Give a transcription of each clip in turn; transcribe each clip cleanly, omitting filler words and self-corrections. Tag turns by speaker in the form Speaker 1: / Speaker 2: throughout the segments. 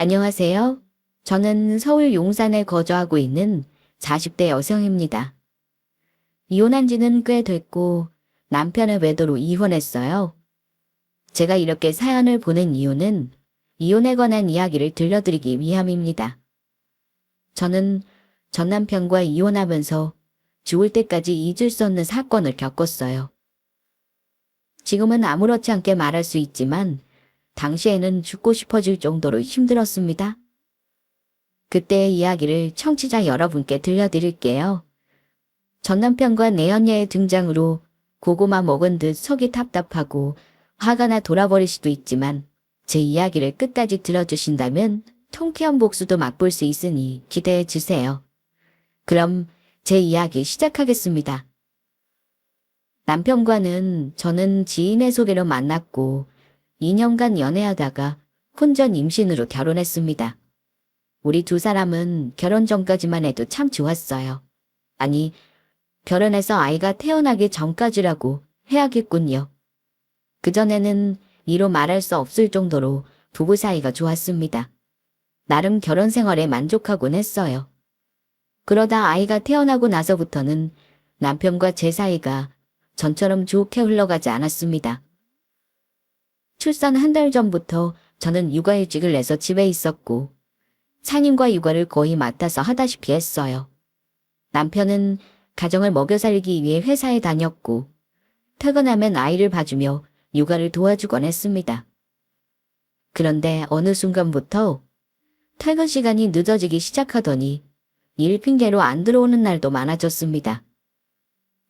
Speaker 1: 안녕하세요. 저는 서울 용산에 거주하고 있는 40대 여성입니다. 이혼한 지는 꽤 됐고 남편의 외도로 이혼했어요. 제가 이렇게 사연을 보낸 이유는 이혼에 관한 이야기를 들려드리기 위함입니다. 저는 전 남편과 이혼하면서 죽을 때까지 잊을 수 없는 사건을 겪었어요. 지금은 아무렇지 않게 말할 수 있지만 당시에는 죽고 싶어질 정도로 힘들었습니다. 그때의 이야기를 청취자 여러분께 들려드릴게요. 전 남편과 내연녀의 등장으로 고구마 먹은 듯 속이 답답하고 화가 나 돌아버릴 수도 있지만 제 이야기를 끝까지 들어주신다면 통쾌한 복수도 맛볼 수 있으니 기대해 주세요. 그럼 제 이야기 시작하겠습니다. 남편과는 저는 지인의 소개로 만났고 2년간 연애하다가 혼전 임신으로 결혼했습니다. 우리 두 사람은 결혼 전까지만 해도 참 좋았어요. 아니, 결혼해서 아이가 태어나기 전까지라고 해야겠군요. 그전에는 이로 말할 수 없을 정도로 부부 사이가 좋았습니다. 나름 결혼 생활에 만족하곤 했어요. 그러다 아이가 태어나고 나서부터는 남편과 제 사이가 전처럼 좋게 흘러가지 않았습니다. 출산 한 달 전부터 저는 육아일직을 내서 집에 있었고 산임과 육아를 거의 맡아서 하다시피 했어요. 남편은 가정을 먹여 살리기 위해 회사에 다녔고 퇴근하면 아이를 봐주며 육아를 도와주곤 했습니다. 그런데 어느 순간부터 퇴근 시간이 늦어지기 시작하더니 일 핑계로 안 들어오는 날도 많아졌습니다.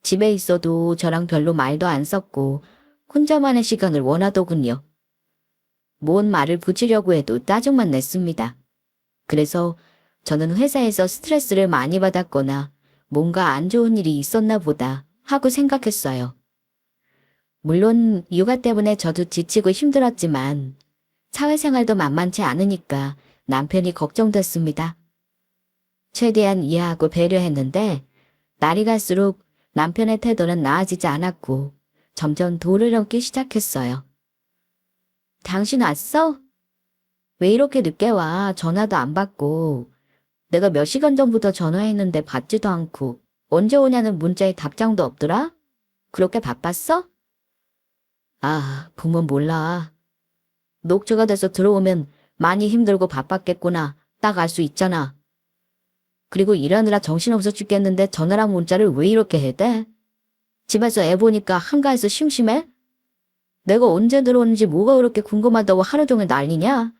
Speaker 1: 집에 있어도 저랑 별로 말도 안 섞고 혼자만의 시간을 원하더군요. 뭔 말을 붙이려고 해도 짜증만 냈습니다. 그래서 저는 회사에서 스트레스를 많이 받았거나 뭔가 안 좋은 일이 있었나 보다 하고 생각했어요. 물론 육아 때문에 저도 지치고 힘들었지만 사회생활도 만만치 않으니까 남편이 걱정됐습니다. 최대한 이해하고 배려했는데 날이 갈수록 남편의 태도는 나아지지 않았고 점점 도를 넘기 시작했어요. 당신 왔어? 왜 이렇게 늦게 와? 전화도 안 받고. 내가 몇 시간 전부터 전화했는데 받지도 않고 언제 오냐는 문자에 답장도 없더라? 그렇게 바빴어? 아, 보면 몰라. 녹초가 돼서 들어오면 많이 힘들고 바빴겠구나. 딱 알 수 있잖아. 그리고 일하느라 정신없어 죽겠는데 전화랑 문자를 왜 이렇게 해 대? 집에서 애 보니까 한가해서 심심해? 내가 언제 들어오는지 뭐가 그렇게 궁금하다고 하루 종일 난리냐?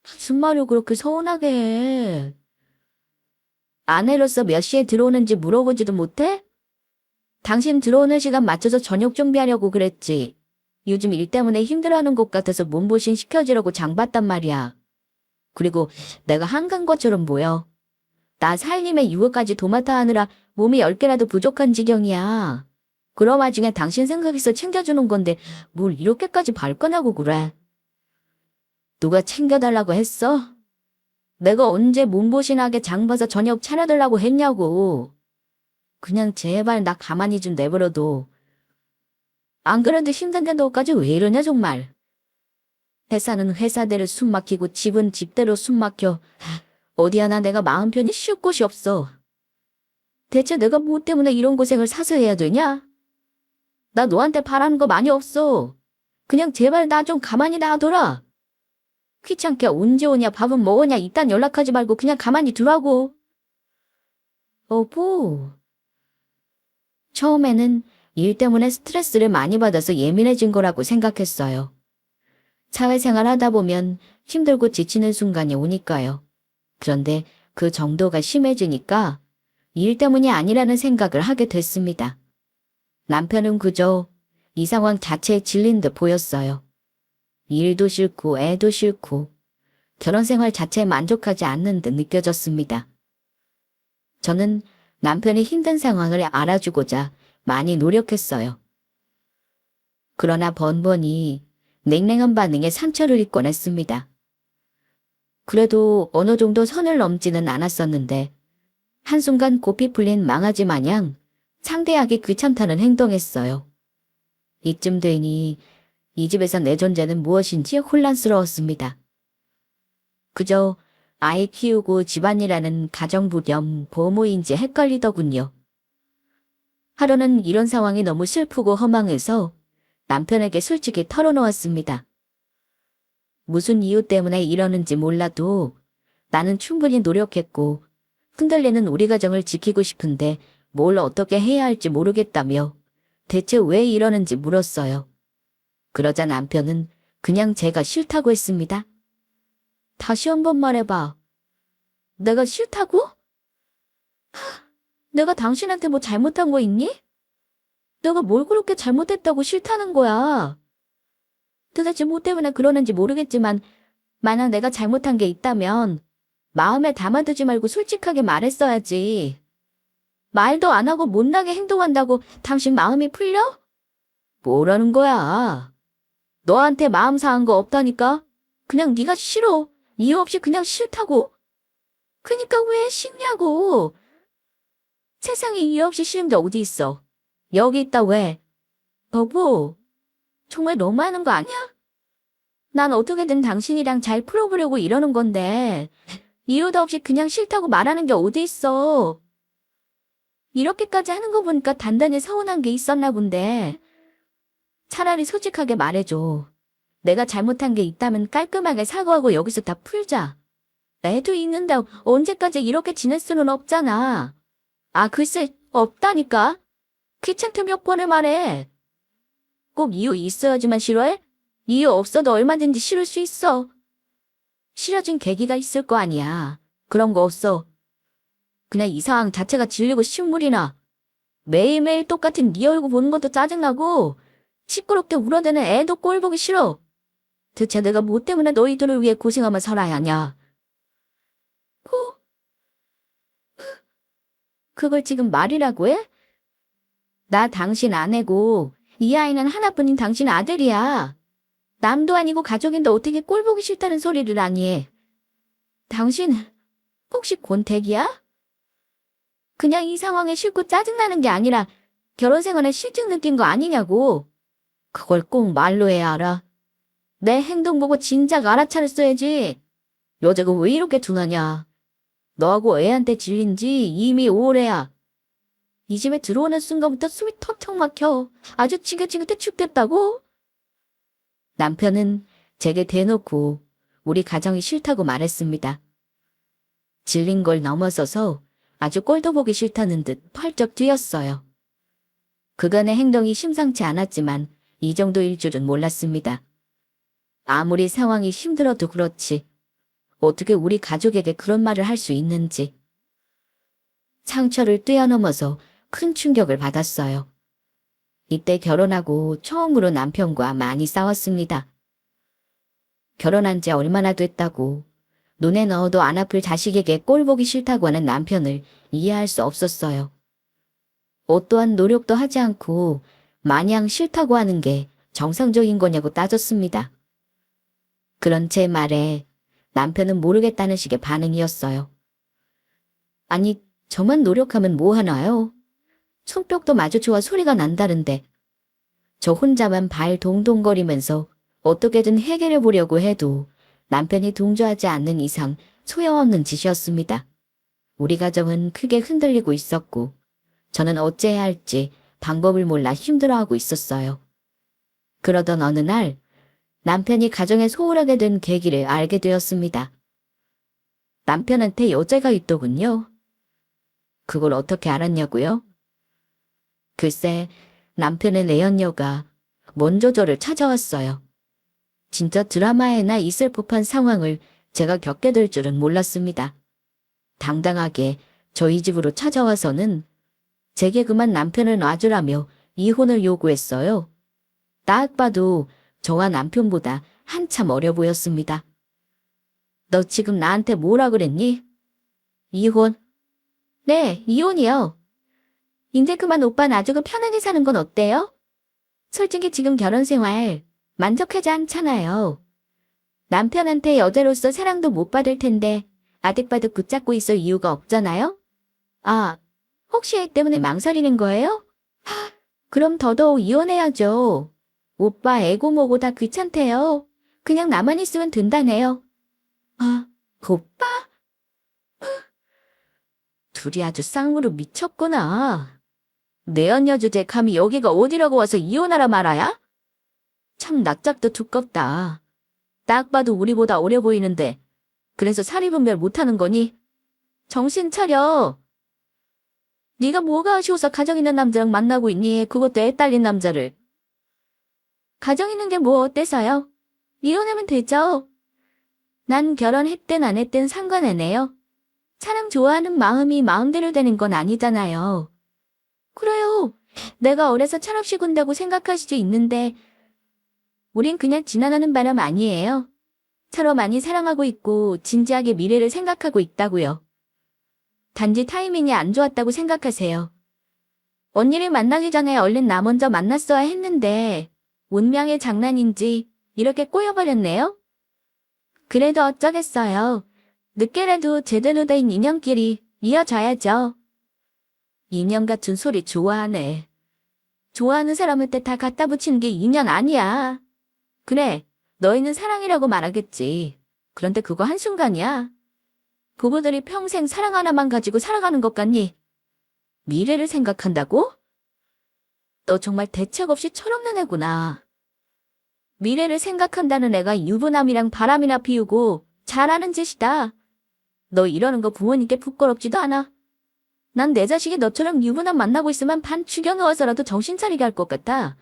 Speaker 1: 무슨 말을 그렇게 서운하게 해. 아내로서 몇 시에 들어오는지 물어보지도 못해? 당신 들어오는 시간 맞춰서 저녁 준비하려고 그랬지. 요즘 일 때문에 힘들어하는 것 같아서 몸보신 시켜주려고 장 봤단 말이야. 그리고 내가 한간 것처럼 보여. 나 살림에 육아까지 도맡아 하느라 몸이 10개라도 부족한 지경이야. 그럼 와중에 당신 생각해서 챙겨주는 건데 뭘 이렇게까지 발끈하고 그래. 누가 챙겨달라고 했어? 내가 언제 몸보신하게 장 봐서 저녁 차려달라고 했냐고. 그냥 제발 나 가만히 좀 내버려둬. 안 그래도 힘든데 너까지 왜 이러냐 정말. 회사는 회사대로 숨 막히고 집은 집대로 숨 막혀. 어디 하나 내가 마음 편히 쉴 곳이 없어. 대체 내가 뭐 때문에 이런 고생을 사서 해야 되냐? 나 너한테 바라는 거 많이 없어. 그냥 제발 나 좀 가만히 놔둬라. 귀찮게 언제 오냐 밥은 먹었냐 이딴 연락하지 말고 그냥 가만히 두라고. 뭐. 처음에는 일 때문에 스트레스를 많이 받아서 예민해진 거라고 생각했어요. 사회생활 하다 보면 힘들고 지치는 순간이 오니까요. 그런데 그 정도가 심해지니까 일 때문이 아니라는 생각을 하게 됐습니다. 남편은 그저 이 상황 자체에 질린 듯 보였어요. 일도 싫고 애도 싫고 결혼 생활 자체에 만족하지 않는 듯 느껴졌습니다. 저는 남편의 힘든 상황을 알아주고자 많이 노력했어요. 그러나 번번이 냉랭한 반응에 상처를 입곤 했습니다. 그래도 어느 정도 선을 넘지는 않았었는데 한순간 고삐 풀린 망아지 마냥 상대하기 귀찮다는 행동했어요. 이쯤 되니 이 집에서 내 존재는 무엇인지 혼란스러웠습니다. 그저 아이 키우고 집안일하는 가정부 겸 보모인지 헷갈리더군요. 하루는 이런 상황이 너무 슬프고 허망해서 남편에게 솔직히 털어놓았습니다. 무슨 이유 때문에 이러는지 몰라도 나는 충분히 노력했고 흔들리는 우리 가정을 지키고 싶은데 뭘 어떻게 해야 할지 모르겠다며 대체 왜 이러는지 물었어요. 그러자 남편은 그냥 제가 싫다고 했습니다. 다시 한 번 말해봐. 내가 싫다고? 내가 당신한테 뭐 잘못한 거 있니? 내가 뭘 그렇게 잘못했다고 싫다는 거야. 도대체 뭐 때문에 그러는지 모르겠지만 만약 내가 잘못한 게 있다면 마음에 담아두지 말고 솔직하게 말했어야지. 말도 안 하고 못나게 행동한다고 당신 마음이 풀려? 뭐라는 거야? 너한테 마음 상한 거 없다니까? 그냥 네가 싫어. 이유 없이 그냥 싫다고. 그니까 왜 싫냐고. 세상에 이유 없이 싫은 게 어디 있어. 여기 있다 왜? 여보, 정말 너무하는 거 아니야? 난 어떻게든 당신이랑 잘 풀어보려고 이러는 건데 이유도 없이 그냥 싫다고 말하는 게 어디 있어. 이렇게까지 하는 거 보니까 단단히 서운한 게 있었나 본데. 차라리 솔직하게 말해줘. 내가 잘못한 게 있다면 깔끔하게 사과하고 여기서 다 풀자. 애도 있는데 언제까지 이렇게 지낼 수는 없잖아. 아, 글쎄, 없다니까. 귀찮게 몇 번을 말해. 꼭 이유 있어야지만 싫어해? 이유 없어도 얼마든지 싫을 수 있어. 싫어진 계기가 있을 거 아니야. 그런 거 없어. 그냥 이 상황 자체가 질리고 식물이 나. 매일매일 똑같은 네 얼굴 보는 것도 짜증나고 시끄럽게 울어대는 애도 꼴 보기 싫어. 대체 내가 뭐 때문에 너희들을 위해 고생하며 살아야 하냐. 그걸 지금 말이라고 해? 나 당신 아내고 이 아이는 하나뿐인 당신 아들이야. 남도 아니고 가족인데 어떻게 꼴 보기 싫다는 소리를 하니 해. 당신 혹시 권태기야? 그냥 이 상황에 싫고 짜증나는 게 아니라 결혼 생활에 실증 느낀 거 아니냐고. 그걸 꼭 말로 해야 알아. 내 행동 보고 진작 알아차렸어야지. 여자가 왜 이렇게 둔하냐. 너하고 애한테 질린 지 이미 오래야. 이 집에 들어오는 순간부터 숨이 턱턱 막혀. 아주 지긋지긋해 죽겠다고? 남편은 제게 대놓고 우리 가정이 싫다고 말했습니다. 질린 걸 넘어서서 아주 꼴도 보기 싫다는 듯 펄쩍 뛰었어요. 그간의 행동이 심상치 않았지만 이 정도일 줄은 몰랐습니다. 아무리 상황이 힘들어도 그렇지. 어떻게 우리 가족에게 그런 말을 할 수 있는지. 상처를 뛰어넘어서 큰 충격을 받았어요. 이때 결혼하고 처음으로 남편과 많이 싸웠습니다. 결혼한 지 얼마나 됐다고 눈에 넣어도 안 아플 자식에게 꼴 보기 싫다고 하는 남편을 이해할 수 없었어요. 어떠한 노력도 하지 않고 마냥 싫다고 하는 게 정상적인 거냐고 따졌습니다. 그런 제 말에 남편은 모르겠다는 식의 반응이었어요. 아니, 저만 노력하면 뭐 하나요? 손뼉도 마주 좋아 소리가 난다는데 저 혼자만 발 동동거리면서 어떻게든 해결해 보려고 해도 남편이 동조하지 않는 이상 소용없는 짓이었습니다. 우리 가정은 크게 흔들리고 있었고 저는 어째야 할지 방법을 몰라 힘들어하고 있었어요. 그러던 어느 날 남편이 가정에 소홀하게 된 계기를 알게 되었습니다. 남편한테 여자가 있더군요. 그걸 어떻게 알았냐고요? 글쎄, 남편의 내연녀가 먼저 저를 찾아왔어요. 진짜 드라마에나 있을 법한 상황을 제가 겪게 될 줄은 몰랐습니다. 당당하게 저희 집으로 찾아와서는 제게 그만 남편을 놔주라며 이혼을 요구했어요. 딱 봐도 저와 남편보다 한참 어려 보였습니다. 너 지금 나한테 뭐라 그랬니? 이혼? 네, 이혼이요. 이제 그만 오빠 놔주고 편하게 사는 건 어때요? 솔직히 지금 결혼 생활 만족하지 않잖아요. 남편한테 여자로서 사랑도 못 받을 텐데 아직 봐도 붙잡고 있을 이유가 없잖아요? 아, 혹시 애 때문에 망설이는 거예요? 그럼 더더욱 이혼해야죠. 오빠 애고 뭐고 다 귀찮대요. 그냥 나만 있으면 된다네요. 아, 오빠? 둘이 아주 쌍으로 미쳤구나. 내연녀 주제 감히 여기가 어디라고 와서 이혼하라 말아야? 참 낯짝도 두껍다. 딱 봐도 우리보다 어려 보이는데 그래서 사리분별 못하는 거니? 정신 차려. 네가 뭐가 아쉬워서 가정 있는 남자랑 만나고 있니? 그것도 애 딸린 남자를. 가정 있는 게 뭐 어때서요? 이혼하면 되죠. 난 결혼했든 안 했든 상관없네요. 사람 좋아하는 마음이 마음대로 되는 건 아니잖아요. 그래요. 내가 어려서 철없이 군다고 생각할 수도 있는데 우린 그냥 지나가는 바람 아니에요. 서로 많이 사랑하고 있고 진지하게 미래를 생각하고 있다고요. 단지 타이밍이 안 좋았다고 생각하세요. 언니를 만나기 전에 얼른 나 먼저 만났어야 했는데 운명의 장난인지 이렇게 꼬여버렸네요. 그래도 어쩌겠어요. 늦게라도 제대로 된 인연끼리 이어져야죠. 인연 같은 소리 좋아하네. 좋아하는 사람한테 다 갖다 붙이는 게 인연 아니야. 그래, 너희는 사랑이라고 말하겠지. 그런데 그거 한순간이야. 부부들이 평생 사랑 하나만 가지고 살아가는 것 같니? 미래를 생각한다고? 너 정말 대책 없이 철없는 애구나. 미래를 생각한다는 애가 유부남이랑 바람이나 피우고 잘하는 짓이다. 너 이러는 거 부모님께 부끄럽지도 않아? 난 내 자식이 너처럼 유부남 만나고 있으면 반 죽여넣어서라도 정신 차리게 할 것 같다.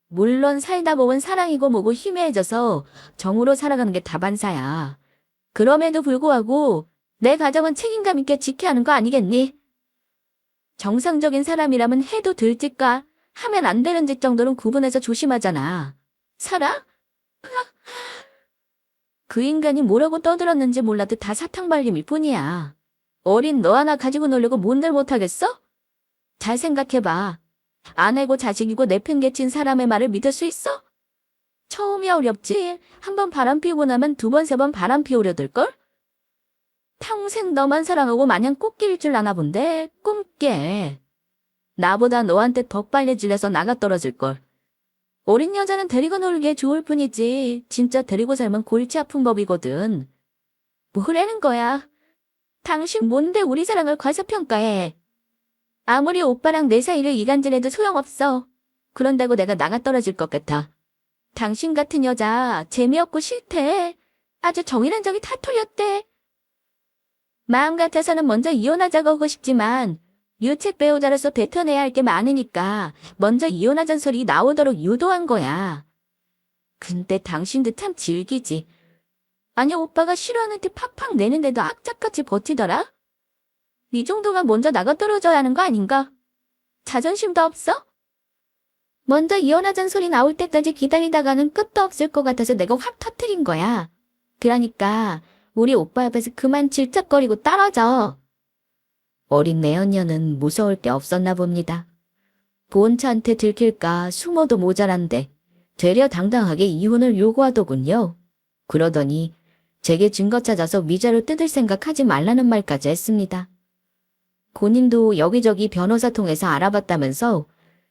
Speaker 1: 물론 살다 보면 사랑이고 뭐고 희미해져서 정으로 살아가는 게 다반사야. 그럼에도 불구하고 내 가정은 책임감 있게 지켜야 하는 거 아니겠니? 정상적인 사람이라면 해도 될 짓과 하면 안 되는 짓 정도는 구분해서 조심하잖아. 사랑? 그 인간이 뭐라고 떠들었는지 몰라도 다 사탕발림일 뿐이야. 어린 너 하나 가지고 놀려고 뭔들 못하겠어? 잘 생각해봐. 아내고 자식이고 내팽개친 사람의 말을 믿을 수 있어? 처음이 어렵지. 한 번 바람 피우고 나면 두 번, 세 번 바람 피우려 들걸? 평생 너만 사랑하고 마냥 꽃길일 줄 아나 본데 꿈깨. 나보다 너한테 더 빨리 질려서 나가 떨어질걸. 어린 여자는 데리고 놀기에 좋을 뿐이지 진짜 데리고 살면 골치 아픈 법이거든. 뭐라는 거야? 당신 뭔데 우리 사랑을 과소평가해. 아무리 오빠랑 내 사이를 이간질해도 소용없어. 그런다고 내가 나가 떨어질 것 같아. 당신 같은 여자 재미없고 싫대. 아주 정이란 적이 다 털렸대. 마음 같아서는 먼저 이혼하자고 하고 싶지만 유책 배우자로서 뱉어내야 할 게 많으니까 먼저 이혼하자는 소리 나오도록 유도한 거야. 근데 당신도 참 질기지. 아니 오빠가 싫어하는 티 팍팍 내는데도 악착같이 버티더라? 이 정도가 먼저 나가 떨어져야 하는 거 아닌가? 자존심도 없어? 먼저 이혼하자는 소리 나올 때까지 기다리다가는 끝도 없을 것 같아서 내가 확 터뜨린 거야. 그러니까 우리 오빠 옆에서 그만 질척거리고 떨어져. 어린 내연녀는 무서울 게 없었나 봅니다. 보은차한테 들킬까 숨어도 모자란데 되려 당당하게 이혼을 요구하더군요. 그러더니 제게 증거 찾아서 위자료 뜯을 생각하지 말라는 말까지 했습니다. 본인도 여기저기 변호사 통해서 알아봤다면서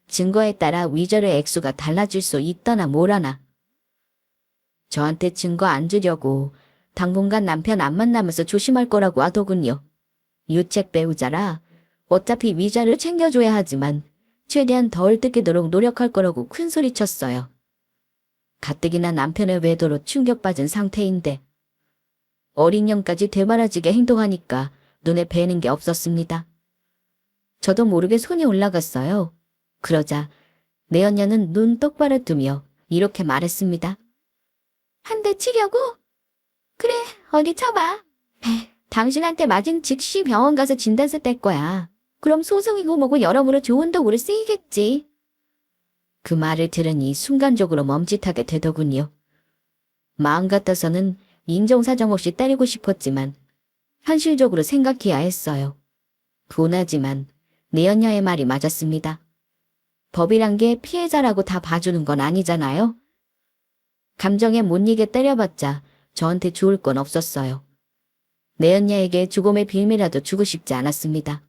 Speaker 1: 증거에 따라 위자료 액수가 달라질 수 있다나 뭐라나. 저한테 증거 안 주려고 당분간 남편 안 만나면서 조심할 거라고 하더군요. 유책 배우자라 어차피 위자료 챙겨줘야 하지만 최대한 덜 뜯기도록 노력할 거라고 큰소리 쳤어요. 가뜩이나 남편의 외도로 충격받은 상태인데 어린 년까지 되말아지게 행동하니까 눈에 뵈는 게 없었습니다. 저도 모르게 손이 올라갔어요. 그러자 내연녀는 눈 똑바로 뜨며 이렇게 말했습니다. 한 대 치려고? 그래, 어디 쳐봐. 당신한테 맞은 즉시 병원 가서 진단서 뗄 거야. 그럼 소송이고 뭐고 여러모로 좋은 도구로 쓰이겠지. 그 말을 들으니 순간적으로 멈칫하게 되더군요. 마음 같아서는 인정사정 없이 때리고 싶었지만 현실적으로 생각해야 했어요. 분하지만 내연녀의 말이 맞았습니다. 법이란 게 피해자라고 다 봐주는 건 아니잖아요. 감정에 못 이겨 때려봤자 저한테 좋을 건 없었어요. 내연녀에게 죽음의 빌미라도 주고 싶지 않았습니다.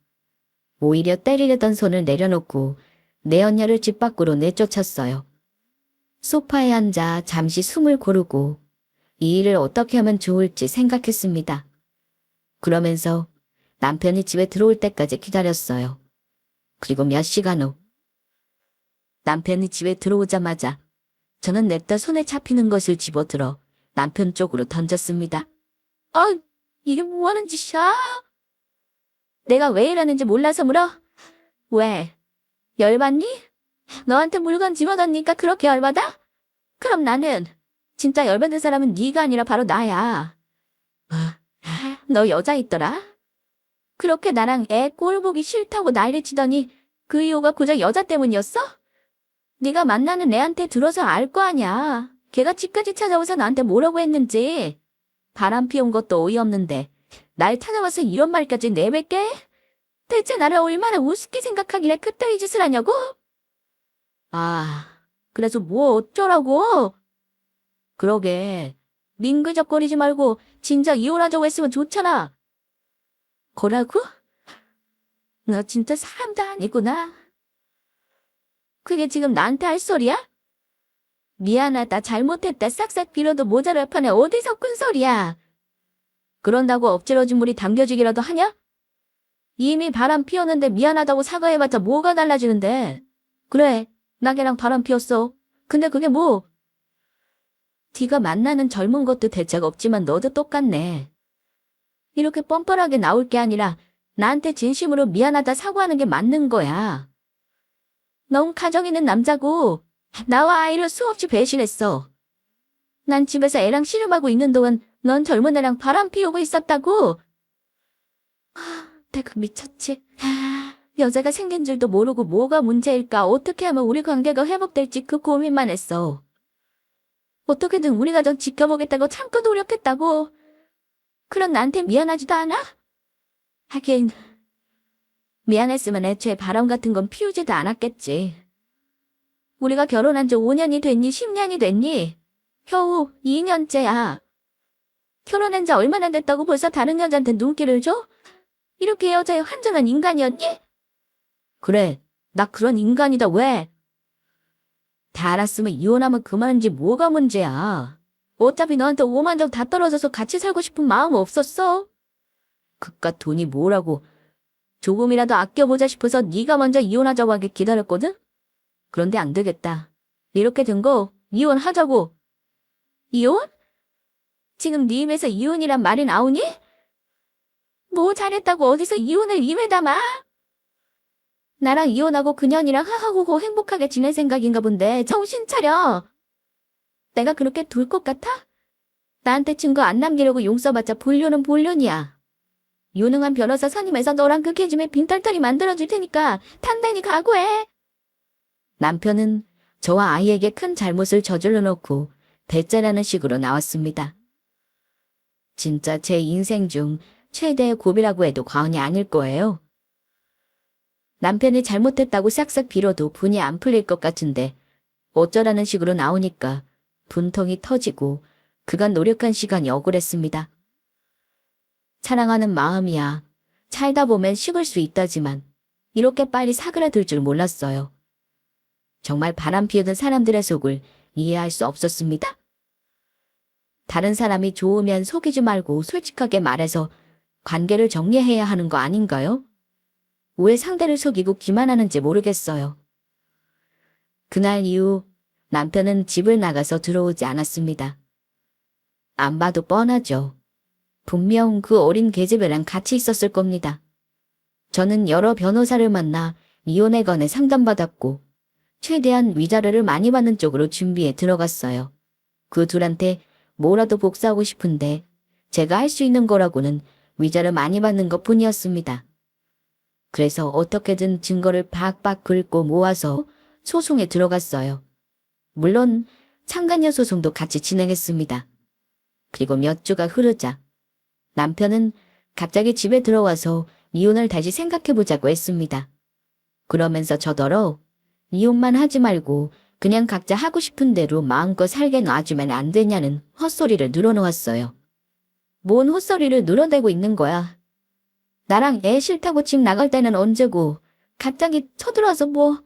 Speaker 1: 오히려 때리려던 손을 내려놓고 내연녀를 집 밖으로 내쫓았어요. 소파에 앉아 잠시 숨을 고르고 이 일을 어떻게 하면 좋을지 생각했습니다. 그러면서 남편이 집에 들어올 때까지 기다렸어요. 그리고 몇 시간 후 남편이 집에 들어오자마자 저는 냅다 손에 잡히는 것을 집어들어 남편 쪽으로 던졌습니다. 이게 뭐하는 짓이야? 내가 왜 이러는지 몰라서 물어? 왜? 열받니? 너한테 물건 집어던니까 그렇게 열받아? 그럼 나는 진짜 열받는 사람은 네가 아니라 바로 나야. 너 여자 있더라? 그렇게 나랑 애 꼴 보기 싫다고 난리치더니 그 이유가 고작 여자 때문이었어? 네가 만나는 애한테 들어서 알 거 아냐. 걔가 집까지 찾아와서 나한테 뭐라고 했는지. 바람 피운 것도 어이없는데 날 찾아와서 이런 말까지 내뱉게? 대체 나를 얼마나 우습게 생각하길래 그따위 짓을 하냐고? 그래서 뭐 어쩌라고? 그러게. 민그적거리지 말고 진작 이혼하자고 했으면 좋잖아. 뭐라고? 너 진짜 사람도 아니구나. 그게 지금 나한테 할 소리야? 미안하다, 잘못했다, 싹싹 빌어도 모자랄 판에 어디서 큰 소리야. 그런다고 엎질러진 물이 당겨지기라도 하냐? 이미 바람 피웠는데 미안하다고 사과해봤자 뭐가 달라지는데. 그래, 나 걔랑 바람 피웠어. 근데 그게 뭐? 네가 만나는 젊은 것도 대책 없지만 너도 똑같네. 이렇게 뻔뻔하게 나올 게 아니라 나한테 진심으로 미안하다 사과하는 게 맞는 거야. 넌 가정 있는 남자고 나와 아이를 수없이 배신했어. 난 집에서 애랑 씨름하고 있는 동안 넌 젊은 애랑 바람 피우고 있었다고. 내가 미쳤지. 여자가 생긴 줄도 모르고 뭐가 문제일까, 어떻게 하면 우리 관계가 회복될지 그 고민만 했어. 어떻게든 우리 가정 지켜보겠다고 참고 노력했다고. 그런 나한테 미안하지도 않아? 하긴 미안했으면 애초에 바람 같은 건 피우지도 않았겠지. 우리가 결혼한 지 5년이 됐니 10년이 됐니? 겨우 2년째야. 결혼한 지 얼마나 됐다고 벌써 다른 여자한테 눈길을 줘? 이렇게 여자의 완전한 인간이었니? 그래, 나 그런 인간이다. 왜? 다 알았으면 이혼하면 그만인지 뭐가 문제야. 어차피 너한테 5만 점 다 떨어져서 같이 살고 싶은 마음 없었어. 그깟 돈이 뭐라고. 조금이라도 아껴보자 싶어서 네가 먼저 이혼하자고 하길 기다렸거든? 그런데 안 되겠다. 이렇게 된 거 이혼하자고. 이혼? 지금 네 입에서 이혼이란 말이 나오니? 뭐 잘했다고 어디서 이혼을 입에 담아? 나랑 이혼하고 그년이랑 하하호호 행복하게 지낼 생각인가 본데 정신 차려. 내가 그렇게 둘 것 같아? 나한테 증거 안 남기려고 용서받자 본료는 본론이야. 유능한 변호사 선임해서 너랑 그 개집애 빈털터리 만들어줄 테니까 단단히 각오해. 남편은 저와 아이에게 큰 잘못을 저질러 놓고 대짜라는 식으로 나왔습니다. 진짜 제 인생 중 최대의 고비라고 해도 과언이 아닐 거예요. 남편이 잘못했다고 싹싹 빌어도 분이 안 풀릴 것 같은데 어쩌라는 식으로 나오니까 분통이 터지고 그간 노력한 시간이 억울했습니다. 사랑하는 마음이야. 살다 보면 식을 수 있다지만 이렇게 빨리 사그라들 줄 몰랐어요. 정말 바람 피우던 사람들의 속을 이해할 수 없었습니다. 다른 사람이 좋으면 속이지 말고 솔직하게 말해서 관계를 정리해야 하는 거 아닌가요? 왜 상대를 속이고 기만하는지 모르겠어요. 그날 이후 남편은 집을 나가서 들어오지 않았습니다. 안 봐도 뻔하죠. 분명 그 어린 계집애랑 같이 있었을 겁니다. 저는 여러 변호사를 만나 이혼에 관해 상담받았고 최대한 위자료를 많이 받는 쪽으로 준비해 들어갔어요. 그 둘한테 뭐라도 복수하고 싶은데 제가 할 수 있는 거라고는 위자료 많이 받는 것뿐이었습니다. 그래서 어떻게든 증거를 박박 긁고 모아서 소송에 들어갔어요. 물론 상간녀 소송도 같이 진행했습니다. 그리고 몇 주가 흐르자 남편은 갑자기 집에 들어와서 이혼을 다시 생각해보자고 했습니다. 그러면서 저더러 이혼만 하지 말고 그냥 각자 하고 싶은 대로 마음껏 살게 놔주면 안 되냐는 헛소리를 늘어놓았어요. 뭔 헛소리를 늘어대고 있는 거야. 나랑 애 싫다고 집 나갈 때는 언제고 갑자기 쳐들어와서 뭐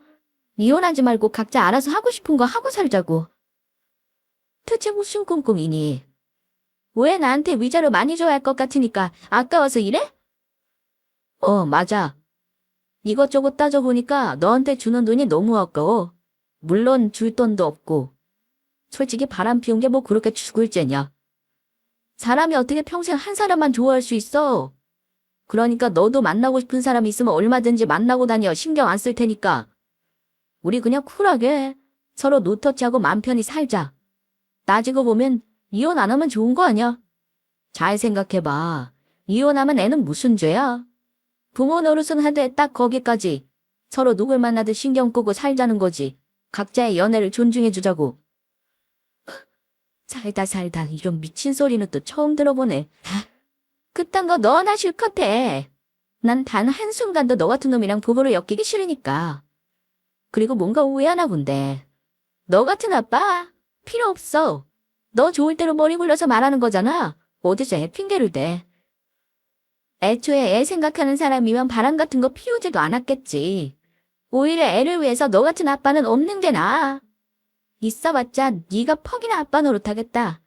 Speaker 1: 이혼하지 말고 각자 알아서 하고 싶은 거 하고 살자고. 대체 무슨 꿍꿍이니? 왜 나한테 위자료 많이 줘야 할 것 같으니까 아까워서 이래? 맞아. 이것저것 따져보니까 너한테 주는 돈이 너무 아까워. 물론 줄 돈도 없고. 솔직히 바람 피운 게 뭐 그렇게 죽을 죄냐. 사람이 어떻게 평생 한 사람만 좋아할 수 있어? 그러니까 너도 만나고 싶은 사람 있으면 얼마든지 만나고 다녀. 신경 안 쓸 테니까. 우리 그냥 쿨하게 서로 노터치하고 맘 편히 살자. 따지고 보면 이혼 안 하면 좋은 거 아니야? 잘 생각해봐. 이혼하면 애는 무슨 죄야? 부모 노릇은 하되 딱 거기까지. 서로 누굴 만나든 신경 끄고 살자는 거지. 각자의 연애를 존중해주자고. 살다 이런 미친 소리는 또 처음 들어보네. 그딴 거 너나 실컷 해. 난 단 한순간도 너 같은 놈이랑 부부를 엮이기 싫으니까. 그리고 뭔가 오해하나 본데. 너 같은 아빠 필요 없어. 너 좋을 대로 머리 굴려서 말하는 거잖아. 어디서 애 핑계를 대. 애초에 애 생각하는 사람이면 바람 같은 거 피우지도 않았겠지. 오히려 애를 위해서 너 같은 아빠는 없는 게 나아. 있어봤자 네가 퍽이나 아빠 노릇하겠다.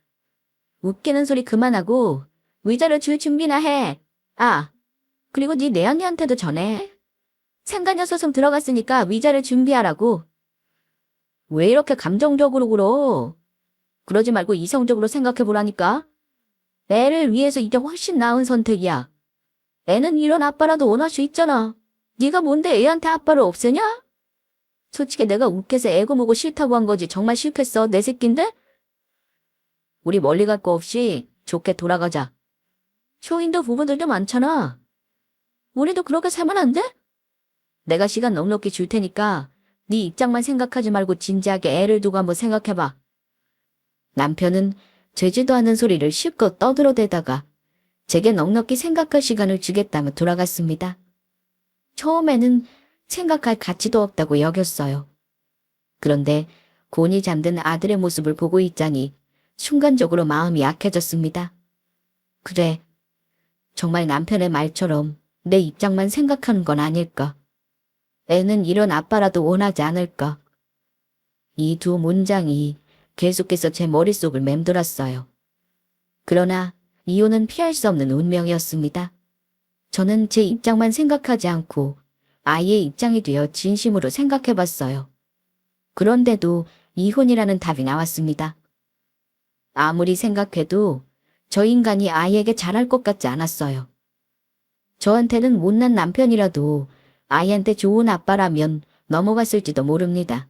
Speaker 1: 웃기는 소리 그만하고 위자료 줄 준비나 해. 아, 그리고 네 내언니한테도 전해. 상간녀 소송 들어갔으니까 위자료 준비하라고. 왜 이렇게 감정적으로 굴어? 그러지 말고 이성적으로 생각해보라니까. 애를 위해서 이게 훨씬 나은 선택이야. 애는 이런 아빠라도 원할 수 있잖아. 네가 뭔데 애한테 아빠를 없애냐? 솔직히 내가 욱해서 애고 뭐고 싫다고 한 거지. 정말 싫겠어, 내 새끼인데? 우리 멀리 갈 거 없이 좋게 돌아가자. 쇼인도 부부들도 많잖아. 우리도 그렇게 살면 안 돼? 내가 시간 넉넉히 줄 테니까 네 입장만 생각하지 말고 진지하게 애를 두고 한번 생각해봐. 남편은 되지도 않은 소리를 실컷 떠들어대다가 제게 넉넉히 생각할 시간을 주겠다며 돌아갔습니다. 처음에는 생각할 가치도 없다고 여겼어요. 그런데 곤히 잠든 아들의 모습을 보고 있자니 순간적으로 마음이 약해졌습니다. 그래, 정말 남편의 말처럼 내 입장만 생각하는 건 아닐까. 애는 이런 아빠라도 원하지 않을까. 이 두 문장이 계속해서 제 머릿속을 맴돌았어요. 그러나 이혼은 피할 수 없는 운명이었습니다. 저는 제 입장만 생각하지 않고 아이의 입장이 되어 진심으로 생각해봤어요. 그런데도 이혼이라는 답이 나왔습니다. 아무리 생각해도 저 인간이 아이에게 잘할 것 같지 않았어요. 저한테는 못난 남편이라도 아이한테 좋은 아빠라면 넘어갔을지도 모릅니다.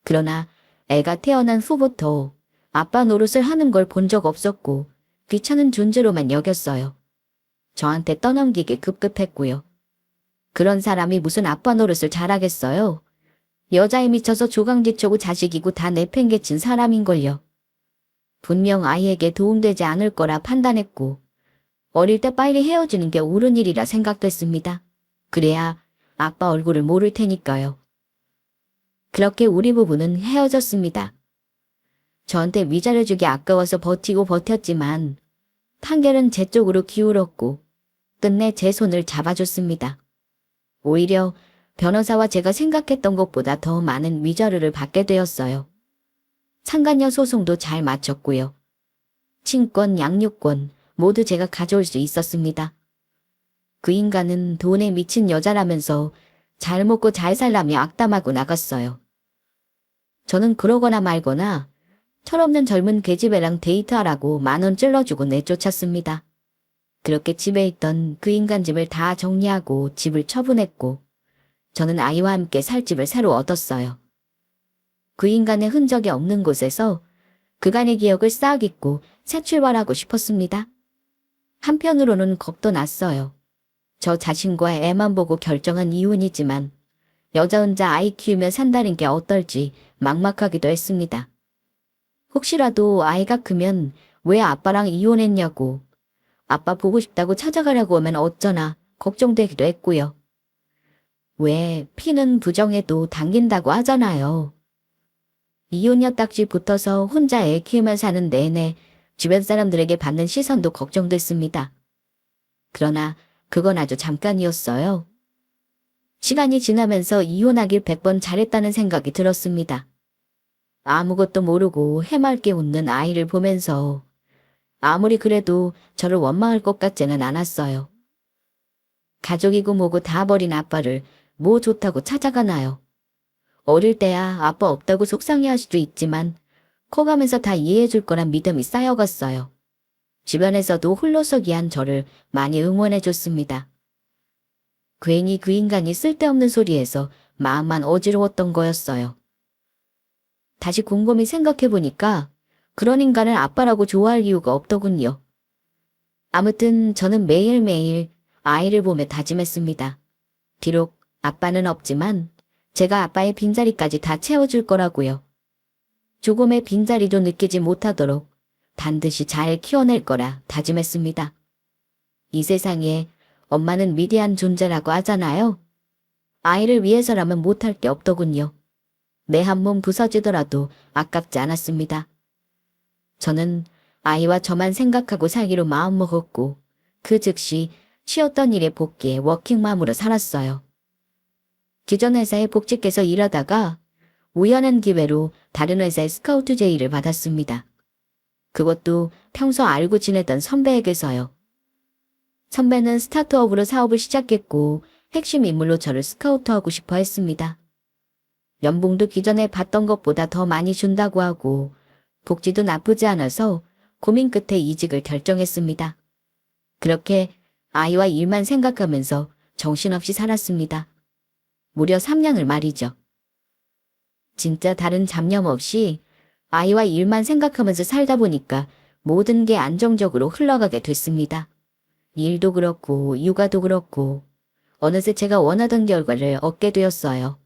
Speaker 1: 그러나 애가 태어난 후부터 아빠 노릇을 하는 걸 본 적 없었고 귀찮은 존재로만 여겼어요. 저한테 떠넘기게 급급했고요. 그런 사람이 무슨 아빠 노릇을 잘하겠어요? 여자에 미쳐서 조강지초고 자식이고 다 내팽개친 사람인걸요. 분명 아이에게 도움되지 않을 거라 판단했고 어릴 때 빨리 헤어지는 게 옳은 일이라 생각됐습니다. 그래야 아빠 얼굴을 모를 테니까요. 그렇게 우리 부부는 헤어졌습니다. 저한테 위자료 주기 아까워서 버티고 버텼지만 판결은 제 쪽으로 기울었고 끝내 제 손을 잡아줬습니다. 오히려 변호사와 제가 생각했던 것보다 더 많은 위자료를 받게 되었어요. 상간녀 소송도 잘 마쳤고요. 친권, 양육권 모두 제가 가져올 수 있었습니다. 그 인간은 돈에 미친 여자라면서 잘 먹고 잘 살라며 악담하고 나갔어요. 저는 그러거나 말거나 철없는 젊은 계집애랑 데이트하라고 10,000원 찔러주고 내쫓았습니다. 그렇게 집에 있던 그 인간 집을 다 정리하고 집을 처분했고 저는 아이와 함께 살 집을 새로 얻었어요. 그 인간의 흔적이 없는 곳에서 그간의 기억을 싹 잊고 새 출발하고 싶었습니다. 한편으로는 겁도 났어요. 저 자신과 애만 보고 결정한 이혼이지만 여자 혼자 아이 키우며 산다는 게 어떨지 막막하기도 했습니다. 혹시라도 아이가 크면 왜 아빠랑 이혼했냐고, 아빠 보고 싶다고 찾아가려고 하면 어쩌나 걱정되기도 했고요. 왜 피는 부정해도 당긴다고 하잖아요. 이혼녀 딱지 붙어서 혼자 애 키우며 사는 내내 주변 사람들에게 받는 시선도 걱정됐습니다. 그러나 그건 아주 잠깐이었어요. 시간이 지나면서 이혼하길 100번 잘했다는 생각이 들었습니다. 아무것도 모르고 해맑게 웃는 아이를 보면서 아무리 그래도 저를 원망할 것 같지는 않았어요. 가족이고 뭐고 다 버린 아빠를 뭐 좋다고 찾아가나요? 어릴 때야 아빠 없다고 속상해할 수도 있지만 커가면서 다 이해해줄 거란 믿음이 쌓여갔어요. 주변에서도 홀로서기한 저를 많이 응원해줬습니다. 괜히 그 인간이 쓸데없는 소리에서 마음만 어지러웠던 거였어요. 다시 곰곰이 생각해보니까 그런 인간을 아빠라고 좋아할 이유가 없더군요. 아무튼 저는 매일매일 아이를 보며 다짐했습니다. 비록 아빠는 없지만 제가 아빠의 빈자리까지 다 채워줄 거라고요. 조금의 빈자리도 느끼지 못하도록 반드시 잘 키워낼 거라 다짐했습니다. 이 세상에 엄마는 위대한 존재라고 하잖아요. 아이를 위해서라면 못할 게 없더군요. 내 한 몸 부서지더라도 아깝지 않았습니다. 저는 아이와 저만 생각하고 살기로 마음먹었고 그 즉시 쉬었던 일에 복귀해 워킹맘으로 살았어요. 기존 회사에 복직해서 일하다가 우연한 기회로 다른 회사의 스카우트 제의를 받았습니다. 그것도 평소 알고 지내던 선배에게서요. 선배는 스타트업으로 사업을 시작했고 핵심 인물로 저를 스카우트하고 싶어 했습니다. 연봉도 기존에 받던 것보다 더 많이 준다고 하고 복지도 나쁘지 않아서 고민 끝에 이직을 결정했습니다. 그렇게 아이와 일만 생각하면서 정신없이 살았습니다. 무려 3년을 말이죠. 진짜 다른 잡념 없이 아이와 일만 생각하면서 살다 보니까 모든 게 안정적으로 흘러가게 됐습니다. 일도 그렇고 육아도 그렇고 어느새 제가 원하던 결과를 얻게 되었어요.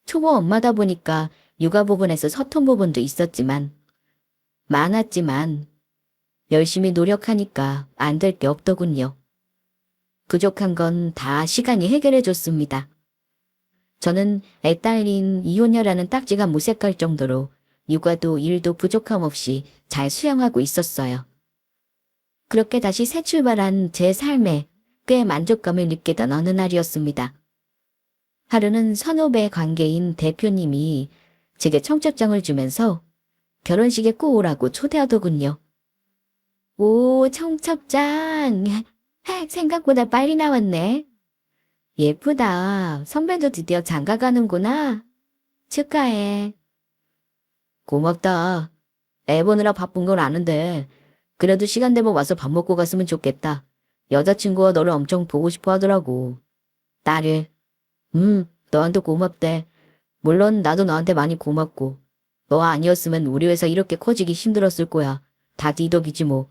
Speaker 1: 초보 엄마다 보니까 육아 부분에서 서툰 부분도 많았지만 열심히 노력하니까 안 될 게 없더군요. 부족한 건 다 시간이 해결해 줬습니다. 저는 애 딸린 이혼녀라는 딱지가 무색할 정도로 육아도 일도 부족함 없이 잘 수행하고 있었어요. 그렇게 다시 새 출발한 제 삶에 꽤 만족감을 느끼던 어느 날이었습니다. 하루는 선후배 관계인 대표님이 제게 청첩장을 주면서 결혼식에 꼭 오라고 초대하더군요. 오, 청첩장. 생각보다 빨리 나왔네. 예쁘다. 선배도 드디어 장가 가는구나. 축하해. 고맙다. 애 보느라 바쁜 건 아는데 그래도 시간 되면 와서 밥 먹고 갔으면 좋겠다. 여자친구가 너를 엄청 보고 싶어 하더라고. 나를. 너한테 고맙대. 물론 나도 너한테 많이 고맙고. 너 아니었으면 우리 회사 이렇게 커지기 힘들었을 거야. 다 네 덕이지 뭐.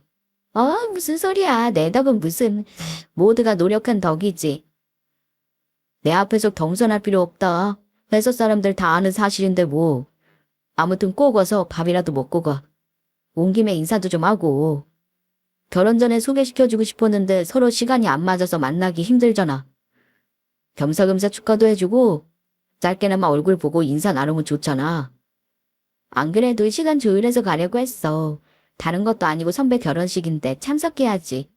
Speaker 1: 무슨 소리야. 내 덕은 무슨. 모두가 노력한 덕이지. 내 앞에서 겸손할 필요 없다. 회사 사람들 다 아는 사실인데 뭐. 아무튼 꼭 와서 밥이라도 먹고 가. 온 김에 인사도 좀 하고. 결혼 전에 소개시켜주고 싶었는데 서로 시간이 안 맞아서 만나기 힘들잖아. 겸사겸사 축하도 해주고 짧게나마 얼굴 보고 인사 나누면 좋잖아. 안 그래도 시간 조율해서 가려고 했어. 다른 것도 아니고 선배 결혼식인데 참석해야지.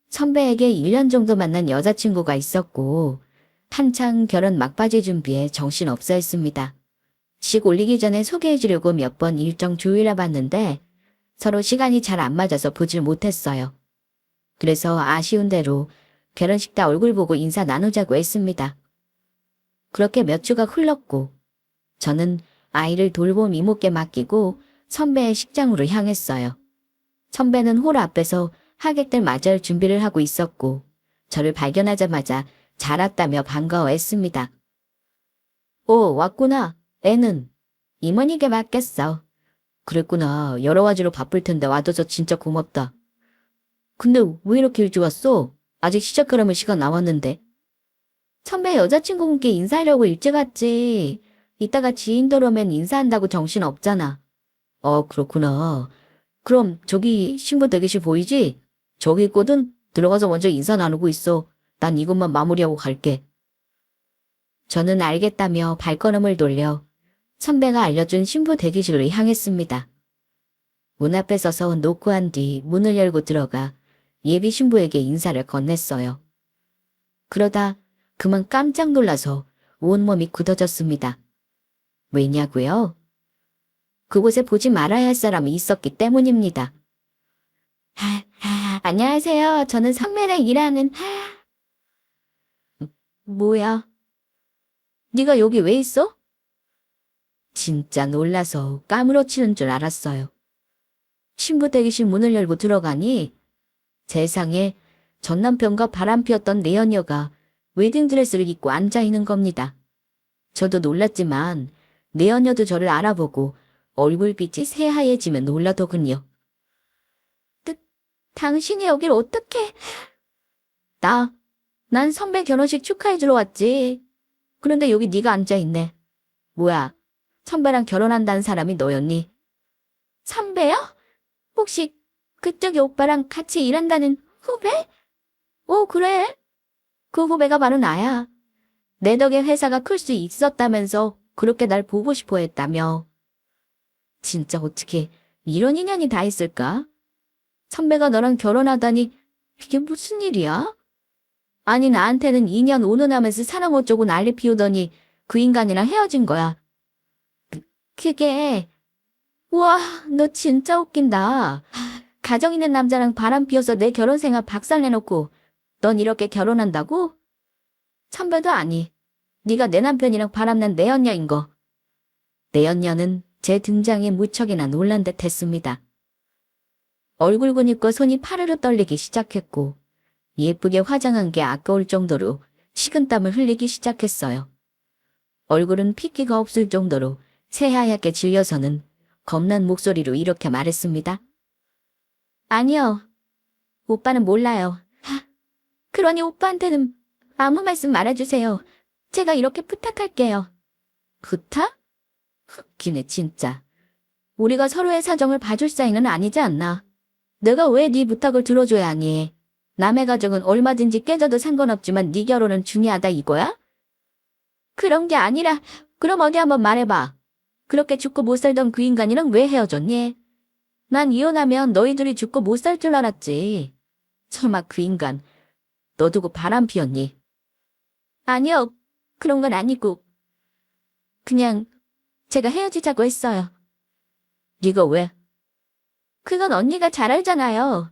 Speaker 1: 선배에게 1년 정도 만난 여자친구가 있었고 한창 결혼 막바지 준비에 정신없어 했습니다. 식 올리기 전에 소개해주려고 몇 번 일정 조율해 봤는데 서로 시간이 잘 안 맞아서 보질 못했어요. 그래서 아쉬운 대로 결혼식 때 얼굴 보고 인사 나누자고 했습니다. 그렇게 몇 주가 흘렀고 저는 아이를 돌봄 이모께 맡기고 선배의 식장으로 향했어요. 선배는 홀 앞에서 하객들 맞이할 준비를 하고 있었고 저를 발견하자마자 잘 왔다며 반가워했습니다. 오, 왔구나. 애는 이모님께 맡겼어. 그랬구나. 여러 가지로 바쁠 텐데 와줘서 진짜 고맙다. 근데 왜 이렇게 일찍 왔어? 아직 시작하려면 시간 남았는데. 선배 여자친구분께 인사하려고 일찍 왔지. 이따가 지인들 오면 인사한다고 정신 없잖아. 그렇구나. 그럼 저기 신부 대기실 보이지? 저기 있거든? 들어가서 먼저 인사 나누고 있어. 난 이것만 마무리하고 갈게. 저는 알겠다며 발걸음을 돌려 선배가 알려준 신부 대기실로 향했습니다. 문 앞에 서서 노크한 뒤 문을 열고 들어가 예비 신부에게 인사를 건넸어요. 그러다 그만 깜짝 놀라서 온몸이 굳어졌습니다. 왜냐고요? 그곳에 보지 말아야 할 사람이 있었기 때문입니다. 안녕하세요. 저는 선배랑 일하는. 뭐야? 네가 여기 왜 있어? 진짜 놀라서 까무러치는 줄 알았어요. 신부 대기실 문을 열고 들어가니 세상에 전 남편과 바람 피웠던 내연녀가 웨딩드레스를 입고 앉아 있는 겁니다. 저도 놀랐지만 내연녀도 저를 알아보고 얼굴빛이 새하얘지면 놀라더군요. 당신이 여길 어떻게? 난 선배 결혼식 축하해주러 왔지. 그런데 여기 네가 앉아있네. 뭐야, 선배랑 결혼한다는 사람이 너였니? 선배요? 혹시 그쪽이 오빠랑 같이 일한다는 후배? 오, 그래? 그 후배가 바로 나야. 내 덕에 회사가 클 수 있었다면서 그렇게 날 보고 싶어 했다며. 진짜 어떻게 이런 인연이 다 있을까? 선배가 너랑 결혼하다니 이게 무슨 일이야? 아니 나한테는 2년 오는하면서 사랑 어쩌고 난리 피우더니 그 인간이랑 헤어진 거야. 그게 우와 너 진짜 웃긴다. 가정 있는 남자랑 바람 피워서 내 결혼 생활 박살내놓고 넌 이렇게 결혼한다고? 선배도 아니. 네가 내 남편이랑 바람난 내연녀인 거. 내연녀는 제 등장에 무척이나 놀란 듯 했습니다. 얼굴 근육과 손이 파르르 떨리기 시작했고 예쁘게 화장한 게 아까울 정도로 식은땀을 흘리기 시작했어요. 얼굴은 핏기가 없을 정도로 새하얗게 질려서는 겁난 목소리로 이렇게 말했습니다. 아니요. 오빠는 몰라요. 그러니 오빠한테는 아무 말씀 말아주세요. 제가 이렇게 부탁할게요. 부탁? 웃기네 진짜. 우리가 서로의 사정을 봐줄 사이는 아니지 않나. 내가 왜 네 부탁을 들어줘야 하니? 남의 가정은 얼마든지 깨져도 상관없지만 네 결혼은 중요하다 이거야? 그런 게 아니라 그럼 어디 한번 말해봐. 그렇게 죽고 못 살던 그 인간이랑 왜 헤어졌니? 난 이혼하면 너희 둘이 죽고 못 살 줄 알았지. 설마 그 인간 너 두고 바람 피웠니? 아니요. 그런 건 아니고 그냥 제가 헤어지자고 했어요. 네가 왜? 그건 언니가 잘 알잖아요.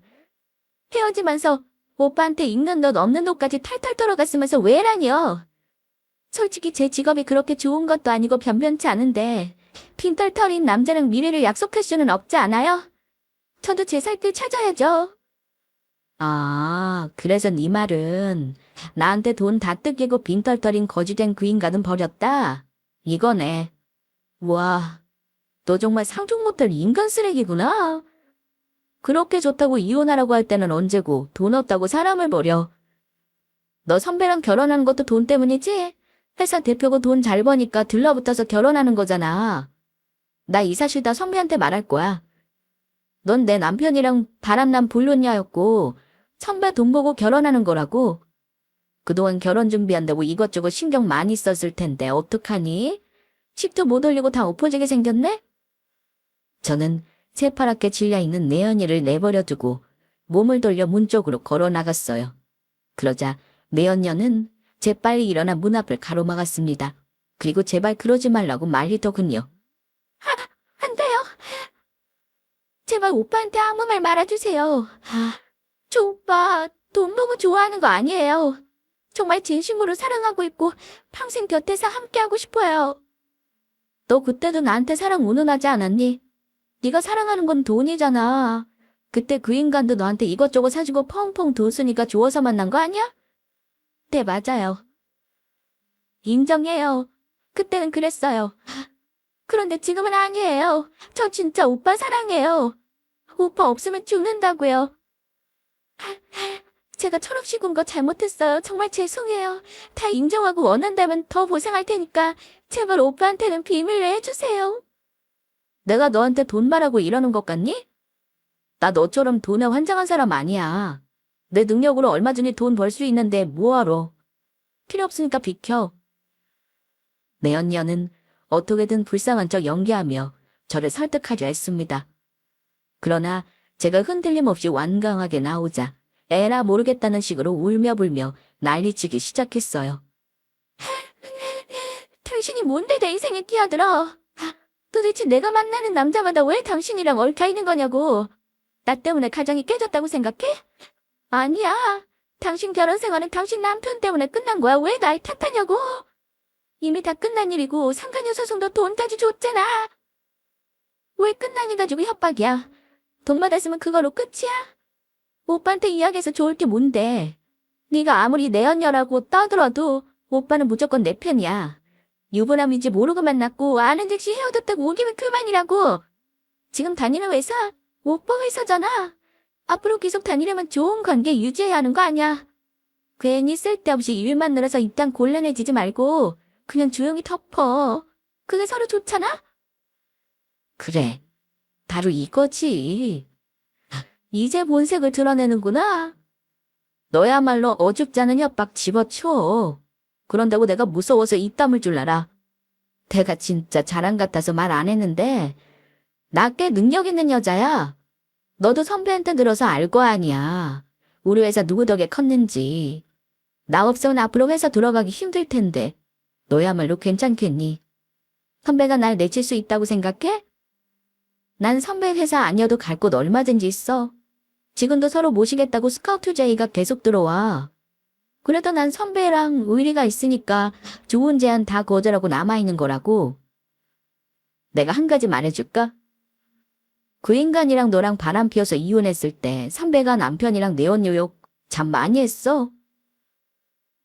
Speaker 1: 헤어지면서 오빠한테 입는 덧 없는 옷까지 탈탈 털어갔으면서 왜라니요? 솔직히 제 직업이 그렇게 좋은 것도 아니고 변변치 않은데 빈털터린 남자랑 미래를 약속할 수는 없지 않아요? 저도 제 살 길 찾아야죠. 아, 그래서 네 말은 나한테 돈 다 뜯기고 빈털터린 거지된 그 인간은 버렸다? 이거네. 와, 너 정말 상종 못할 인간 쓰레기구나. 그렇게 좋다고 이혼하라고 할 때는 언제고 돈 없다고 사람을 버려. 너 선배랑 결혼하는 것도 돈 때문이지? 회사 대표고 돈 잘 버니까 들러붙어서 결혼하는 거잖아. 나 이 사실 다 선배한테 말할 거야. 넌 내 남편이랑 바람난 불륜녀였고 선배 돈 보고 결혼하는 거라고. 그동안 결혼 준비한다고 이것저것 신경 많이 썼을 텐데 어떡하니? 집도 못 올리고 다 엎어지게 생겼네? 저는 새파랗게 질려있는 내연이를 내버려 두고 몸을 돌려 문 쪽으로 걸어 나갔어요. 그러자 내연녀는 재빨리 일어나 문 앞을 가로막았습니다. 그리고 제발 그러지 말라고 말리더군요. 안 돼요. 제발 오빠한테 아무 말 말아주세요. 저 오빠 돈 보고 좋아하는 거 아니에요. 정말 진심으로 사랑하고 있고 평생 곁에서 함께하고 싶어요. 너 그때도 나한테 사랑 운운하지 않았니? 네가 사랑하는 건 돈이잖아. 그때 그 인간도 너한테 이것저것 사주고 펑펑 돈 쓰니까 좋아서 만난 거 아니야? 네, 맞아요. 인정해요. 그때는 그랬어요. 그런데 지금은 아니에요. 저 진짜 오빠 사랑해요. 오빠 없으면 죽는다고요. 제가 철없이 군 거 잘못했어요. 정말 죄송해요. 다 인정하고 원한다면 더 보상할 테니까 제발 오빠한테는 비밀로 해주세요. 내가 너한테 돈 말하고 이러는 것 같니? 나 너처럼 돈에 환장한 사람 아니야. 내 능력으로 얼마든지 돈 벌 수 있는데 뭐하러. 필요 없으니까 비켜. 내 언니는 어떻게든 불쌍한 척 연기하며 저를 설득하려 했습니다. 그러나 제가 흔들림 없이 완강하게 나오자 에라 모르겠다는 식으로 울며불며 난리치기 시작했어요. 당신이 뭔데 내 인생에 끼어들어? 도대체 내가 만나는 남자마다 왜 당신이랑 얽혀있는 거냐고.
Speaker 2: 나 때문에 가정이 깨졌다고 생각해? 아니야. 당신 결혼 생활은 당신 남편 때문에 끝난 거야. 왜 날 탓하냐고. 이미 다 끝난 일이고 상간녀 소송도 돈까지 줬잖아. 왜 끝난 일 가지고 협박이야. 돈 받았으면 그걸로 끝이야? 오빠한테 이야기해서 좋을 게 뭔데. 네가 아무리 내 언녀라고 떠들어도 오빠는 무조건 내 편이야. 유부남인지 모르고 만났고 아는 즉시 헤어졌다고 우기면 그만이라고. 지금 다니는 회사 오빠 회사잖아. 앞으로 계속 다니려면 좋은 관계 유지해야 하는 거 아니야. 괜히 쓸데없이 일만 늘어서 입장 곤란해지지 말고 그냥 조용히 덮어. 그게 서로 좋잖아?
Speaker 1: 그래, 바로 이거지.
Speaker 2: 이제 본색을 드러내는구나. 너야말로 어줍지 않은 협박 집어쳐. 그런다고 내가 무서워서 입 다물 줄 알아.
Speaker 1: 내가 진짜 자랑 같아서 말 안 했는데 나 꽤 능력 있는 여자야. 너도 선배한테 들어서 알 거 아니야. 우리 회사 누구 덕에 컸는지. 나 없으면 앞으로 회사 들어가기 힘들 텐데 너야말로 괜찮겠니? 선배가 날 내칠 수 있다고 생각해? 난 선배 회사 아니어도 갈 곳 얼마든지 있어. 지금도 서로 모시겠다고 스카우트 제의가 계속 들어와. 그래도 난 선배랑 의리가 있으니까 좋은 제안 다 거절하고 남아있는 거라고. 내가 한 가지 말해줄까? 그 인간이랑 너랑 바람 피워서 이혼했을 때 선배가 남편이랑 내언녀 욕 참 많이 했어.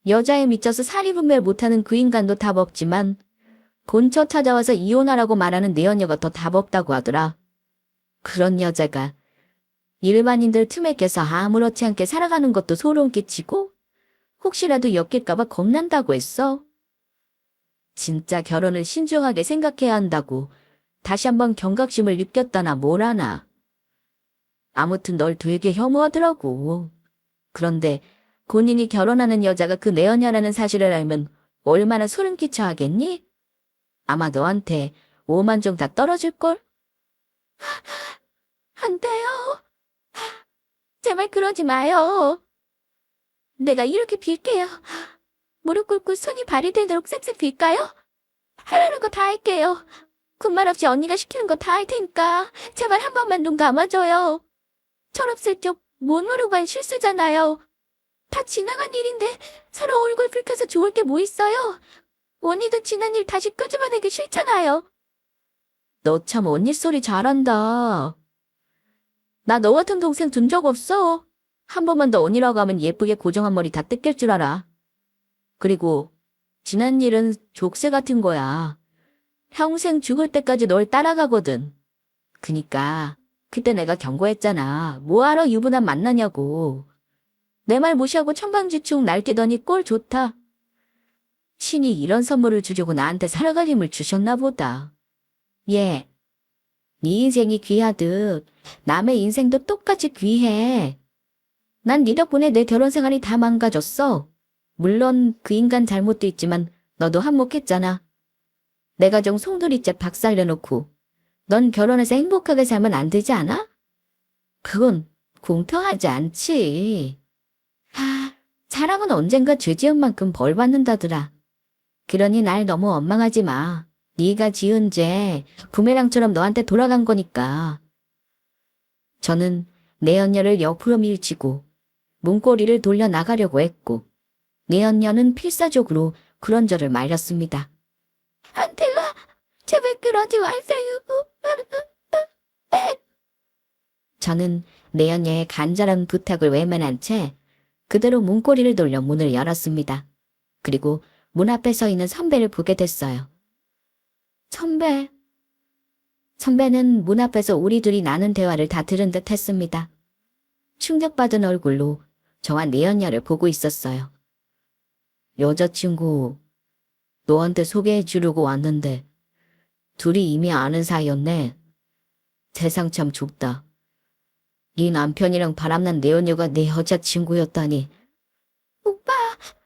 Speaker 1: 여자에 미쳐서 사리분별 못하는 그 인간도 답 없지만 본처 찾아와서 이혼하라고 말하는 내언녀가 더 답 없다고 하더라. 그런 여자가 일반인들 틈에 껴서 아무렇지 않게 살아가는 것도 소름 끼치고 혹시라도 엮일까봐 겁난다고 했어. 진짜 결혼을 신중하게 생각해야 한다고 다시 한번 경각심을 느꼈다나 뭐라나. 아무튼 널 되게 혐오하더라고. 그런데 본인이 결혼하는 여자가 그 내연녀라는 사실을 알면 얼마나 소름 끼쳐 하겠니? 아마 너한테 오만정 다 떨어질걸?
Speaker 2: 안 돼요. 제발 그러지 마요. 내가 이렇게 빌게요. 무릎 꿇고 손이 발이 되도록 싹싹 빌까요? 하라는 거 다 할게요. 군말 없이 언니가 시키는 거 다 할 테니까 제발 한 번만 눈 감아줘요. 철없을적 못 누르고 한 실수잖아요. 다 지나간 일인데 서로 얼굴 붉혀서 좋을 게 뭐 있어요. 언니도 지난 일 다시 끄집어내기 싫잖아요.
Speaker 1: 너 참 언니 소리 잘한다. 나 너 같은 동생 둔 적 없어. 한 번만 더 언니라고 하면 예쁘게 고정한 머리 다 뜯길 줄 알아. 그리고 지난 일은 족쇄 같은 거야. 평생 죽을 때까지 널 따라가거든. 그니까 그때 내가 경고했잖아. 뭐하러 유부남 만나냐고. 내 말 무시하고 천방지축 날뛰더니 꼴 좋다. 신이 이런 선물을 주려고 나한테 살아갈 힘을 주셨나 보다. 예. 네 인생이 귀하듯 남의 인생도 똑같이 귀해. 난 네 덕분에 내 결혼 생활이 다 망가졌어. 물론 그 인간 잘못도 있지만 너도 한몫했잖아. 내 가정 송두리째 박살내놓고 넌 결혼해서 행복하게 살면 안 되지 않아? 그건 공평하지 않지. 사람은 언젠가 죄 지은 만큼 벌 받는다더라. 그러니 날 너무 원망하지 마. 네가 지은 죄 부메랑처럼 너한테 돌아간 거니까. 저는 내 언녀를 옆으로 밀치고 문고리를 돌려 나가려고 했고 내 언녀는 필사적으로 그런 저를 말렸습니다.
Speaker 2: 안 돼요. 제발 그러지 마세요.
Speaker 1: 저는 내 언녀의 간절한 부탁을 외면한 채 그대로 문고리를 돌려 문을 열었습니다. 그리고 문 앞에 서 있는 선배를 보게 됐어요. 선배. 선배는 문 앞에서 우리 둘이 나눈 대화를 다 들은 듯 했습니다. 충격받은 얼굴로 저와 내 언녀를 보고 있었어요. 여자친구, 너한테 소개해 주려고 왔는데 둘이 이미 아는 사이였네. 세상 참 좁다. 네 남편이랑 바람난 내 언녀가 내 여자친구였다니.
Speaker 2: 오빠,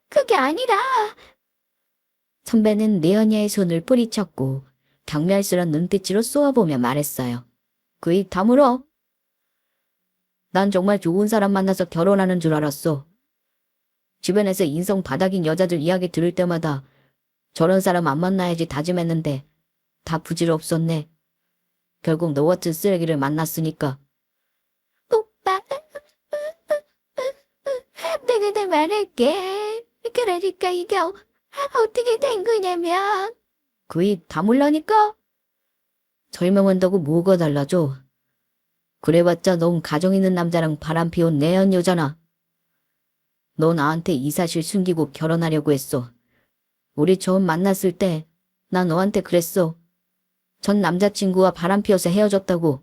Speaker 2: 그게 아니라.
Speaker 1: 선배는 내 언녀의 손을 뿌리쳤고 경멸스런 눈빛으로 쏘아보며 말했어요. 그 입 다물어. 난 정말 좋은 사람 만나서 결혼하는 줄 알았어. 주변에서 인성 바닥인 여자들 이야기 들을 때마다 저런 사람 안 만나야지 다짐했는데 다 부질없었네. 결국 너 같은 쓰레기를 만났으니까.
Speaker 2: 내가 다 말할게. 그러니까 이게 어떻게 된 거냐면.
Speaker 1: 그 입 다물라니까? 설명한다고 뭐가 달라져? 그래봤자 넌 가정 있는 남자랑 바람 피운 내연녀잖아. 너 나한테 이 사실 숨기고 결혼하려고 했어. 우리 처음 만났을 때 나 너한테 그랬어. 전 남자친구와 바람 피워서 헤어졌다고.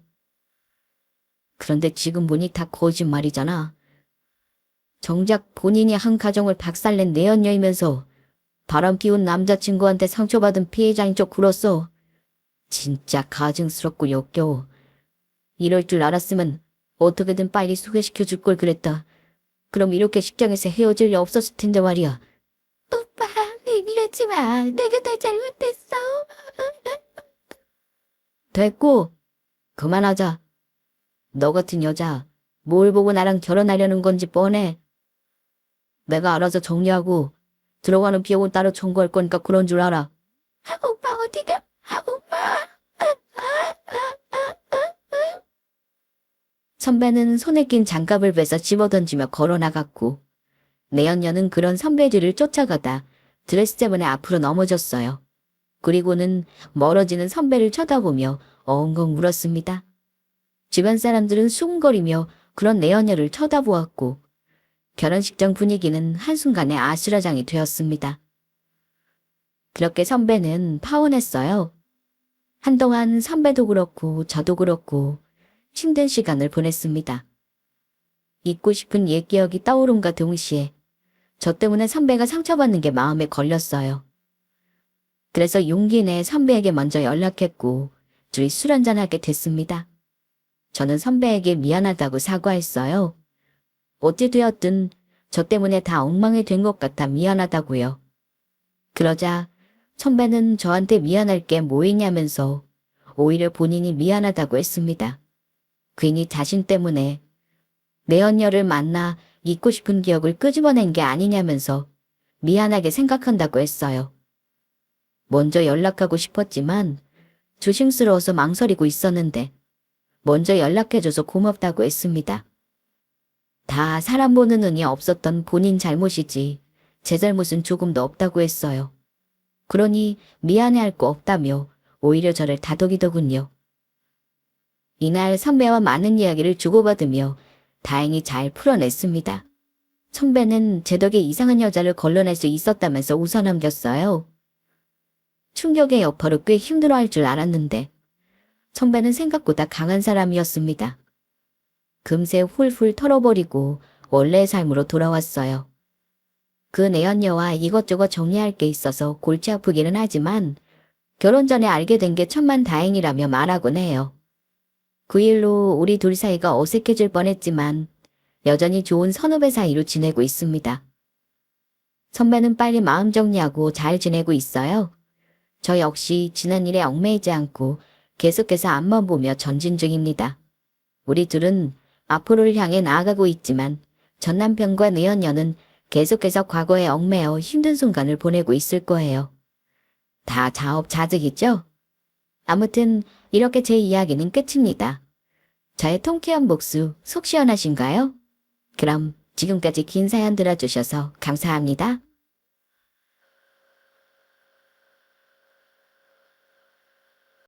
Speaker 1: 그런데 지금 보니 다 거짓말이잖아. 정작 본인이 한 가정을 박살낸 내연녀이면서 바람 피운 남자친구한테 상처받은 피해자인 척 굴었어. 진짜 가증스럽고 역겨워. 이럴 줄 알았으면 어떻게든 빨리 소개시켜 줄 걸 그랬다. 그럼 이렇게 식장에서 헤어질 일 없었을 텐데 말이야.
Speaker 2: 오빠, 이러지 마. 내가 다 잘못했어.
Speaker 1: 됐고, 그만하자. 너 같은 여자, 뭘 보고 나랑 결혼하려는 건지 뻔해. 내가 알아서 정리하고 들어가는 비용은 따로 청구할 거니까 그런 줄 알아.
Speaker 2: 오빠 어디가? 오빠.
Speaker 1: 선배는 손에 낀 장갑을 빼서 집어던지며 걸어나갔고 내연녀는 그런 선배들을 쫓아가다 드레스 때문에 앞으로 넘어졌어요. 그리고는 멀어지는 선배를 쳐다보며 엉엉 울었습니다. 주변 사람들은 수군거리며 그런 내연녀를 쳐다보았고 결혼식장 분위기는 한순간에 아수라장이 되었습니다. 그렇게 선배는 파혼했어요. 한동안 선배도 그렇고 저도 그렇고 힘든 시간을 보냈습니다. 잊고 싶은 옛 기억이 떠오름과 동시에 저 때문에 선배가 상처받는 게 마음에 걸렸어요. 그래서 용기 내 선배에게 먼저 연락했고 둘이 술 한잔하게 됐습니다. 저는 선배에게 미안하다고 사과했어요. 어찌 되었든 저 때문에 다 엉망이 된 것 같아 미안하다고요. 그러자 선배는 저한테 미안할 게 뭐 있냐면서 오히려 본인이 미안하다고 했습니다. 괜히 자신 때문에 내연녀를 만나 잊고 싶은 기억을 끄집어낸 게 아니냐면서 미안하게 생각한다고 했어요. 먼저 연락하고 싶었지만 조심스러워서 망설이고 있었는데 먼저 연락해줘서 고맙다고 했습니다. 다 사람 보는 눈이 없었던 본인 잘못이지 제 잘못은 조금도 없다고 했어요. 그러니 미안해할 거 없다며 오히려 저를 다독이더군요. 이날 선배와 많은 이야기를 주고받으며 다행히 잘 풀어냈습니다. 선배는 제 덕에 이상한 여자를 걸러낼 수 있었다면서 웃어넘겼어요. 충격의 여파로 꽤 힘들어할 줄 알았는데 선배는 생각보다 강한 사람이었습니다. 금세 훌훌 털어버리고 원래의 삶으로 돌아왔어요. 그 내연녀와 이것저것 정리할 게 있어서 골치 아프기는 하지만 결혼 전에 알게 된 게 천만다행이라며 말하곤 해요. 그 일로 우리 둘 사이가 어색해질 뻔했지만 여전히 좋은 선후배 사이로 지내고 있습니다. 선배는 빨리 마음 정리하고 잘 지내고 있어요. 저 역시 지난 일에 얽매이지 않고 계속해서 앞만 보며 전진 중입니다. 우리 둘은 앞으로를 향해 나아가고 있지만 전 남편과 내연녀는 계속해서 과거에 얽매여 힘든 순간을 보내고 있을 거예요. 다 자업자득이죠? 아무튼 이렇게 제 이야기는 끝입니다. 저의 통쾌한 목수 속 시원하신가요? 그럼 지금까지 긴 사연 들어주셔서 감사합니다.